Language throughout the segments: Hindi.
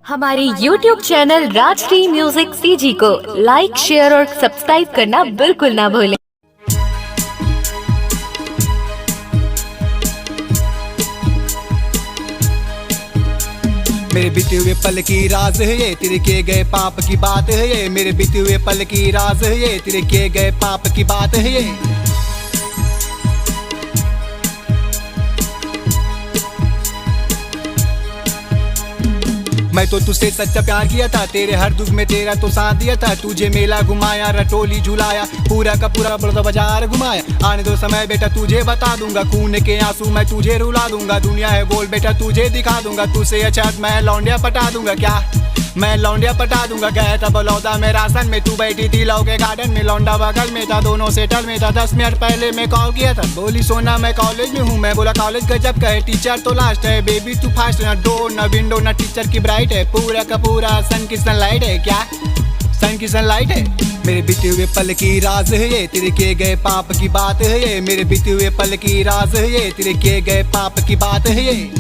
हमारे YouTube channel Rajshri music CG को लाइक, शेयर और सब्सक्राइब करना बिल्कुल ना भूलें। मेरे बीते हुए पल की राज है ये, तेरे किए गए पाप की बात है ये। मेरे बीते हुए पल की राज है ये, तेरे किए गए पाप की बात है ये। मैं तो तुझसे सच्चा प्यार किया था, तेरे हर दुख में तेरा तो साथ दिया था। तुझे मेला घुमाया, रटोली झुलाया, पूरा का पूरा बड़ा बाजार घुमाया। आने दो समय बेटा, तुझे बता दूंगा, खून के आंसू मैं तुझे रुला दूंगा। दुनिया है गोल बेटा, तुझे दिखा दूंगा, तुझसे अच्छा मैं लौंडिया पटा दूंगा। क्या मैं लौंडिया पटा दूंगा। गया था बलौदा में राशन में, तू बैठी थी लौ के गार्डन में, लौंडा बगल में था, दोनों सेटल में था। 10 मिनट पहले मैं कॉल किया था, बोली सोना मैं कॉलेज में हूँ। मैं बोला कॉलेज गजब का है, टीचर तो लास्ट है, बेबी तू फास्ट, ना डोर ना विंडो ना टीचर की ब्राइट है, पूरा का पूरा सन की सनलाइट है। क्या सन की सनलाइट है। मेरे बीते हुए पल की राज है ये, तेरे किए गए पाप की बात है ये। मेरे बीते हुए पल की राज है ये, तेरे किए गए पाप की बात है ये।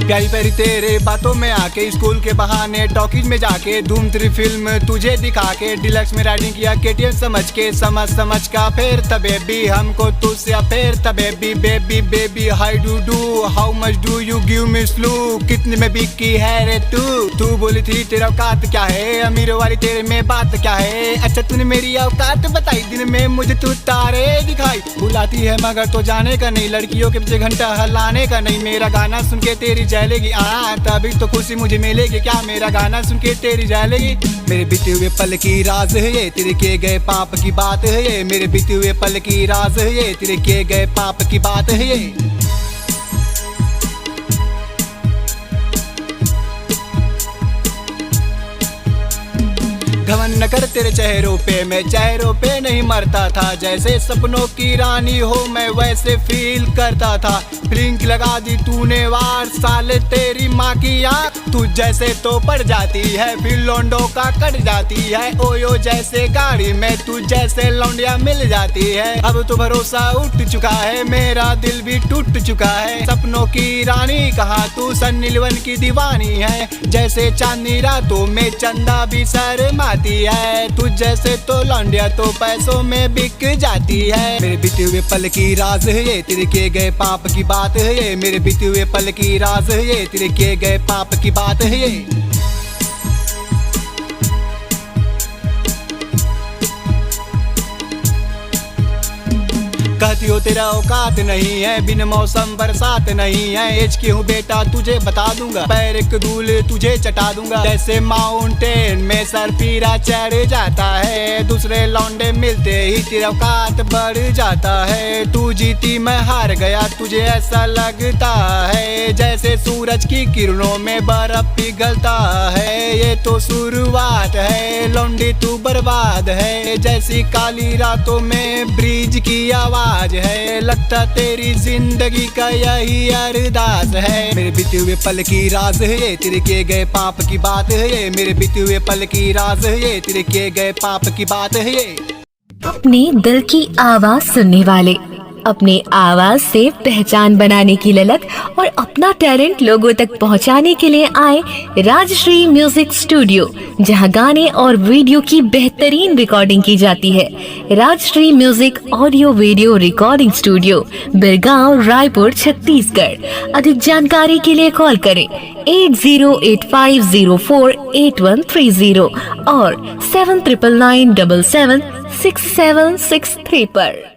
प्यारी प्यारी तेरे बातों में आके, स्कूल के बहाने टॉकीज में जाके, धूम 3 फिल्म तुझे दिखा के, डिलक्स में राइडिंग किया KTM समझ के, समझ का फेर तबेबी हमको तुझसे अफेर तबेबी। Baby baby how do how much do you give me स्लू, कितने में बिकी है रे तू बोली थी तेरा औकात क्या है, अमीरों वाली तेरे में बात क्या है। अच्छा तूने मेरी औकात बताई, दिन में मुझे तू तारे दिखाई। बुलाती है मगर तो जाने का नहीं, लड़कियों के पीछे घंटा हलाने का नहीं। मेरा गाना सुन के तेरी जलेगी तभी तो खुशी मुझे मिलेगी। क्या मेरा गाना सुन के तेरी जलेगी। मेरे बीते हुए पल की राज है ये, तेरे किए गए पाप की बात है ये। मेरे बीते हुए पल की राज है ये, तेरे किए गए पाप की बात है ये। घमंड न कर तेरे चेहरों पे, मैं चेहरों पे नहीं मरता था। जैसे सपनों की रानी हो मैं वैसे फील करता था। ब्लिंक लगा दी तूने वार, साले तेरी माँ की आँख तू जैसे तो पड़ जाती है, फिर लौंडों का कट जाती है। ओयो जैसे गाड़ी में तू जैसे लौंडिया मिल जाती है। अब तो भरोसा उठ चुका है, मेरा दिल भी टूट चुका है। सपनों की रानी कहाँ तू सन्नी लियोन की दीवानी है। जैसे चांदनी रातों में चंदा भी शर्माती है, तू जैसे तो लौंडिया तो पैसों में बिक जाती है। मेरे बीते हुए पल की राज है ये, तेरे किए गए पाप की बात है ये। मेरे बीते हुए पल की राज है ये, तेरे किए गए पाप की बात है ये। कहती हो तेरा औकात नहीं है, बिन मौसम बरसात नहीं है। एज की हूँ बेटा तुझे बता दूंगा, पैर एक धूल तुझे चटा दूंगा। जैसे माउंटेन में सर पीरा चढ़ जाता है, दूसरे लौंडे मिलते ही तेरा औकात बढ़ जाता है। तू जीती मैं हार गया, तुझे ऐसा लगता है। जैसे सूरज की किरणों में बर्फ पिघलता है, ये तो शुरुआत है, लौंडी तू बर्बाद है। जैसी काली रातों में ब्रिज की आवाज है, लगता तेरी जिंदगी का यही अरदास है। मेरे बीते हुए पल की राज है ये, तेरे किए गए पाप की बात है ये। मेरे बीते हुए पल की राज है ये, तेरे किए गए पाप की बात है ये। अपने दिल की आवाज सुनने वाले, अपने आवाज से पहचान बनाने की ललक और अपना टैलेंट लोगों तक पहुंचाने के लिए आए राजश्री म्यूजिक स्टूडियो, जहां गाने और वीडियो की बेहतरीन रिकॉर्डिंग की जाती है। Rajshri music audio video recording studio, Birgaon, Raipur, Chhattisgarh. अधिक जानकारी के लिए कॉल करें 8085048130 और 7999776763 पर।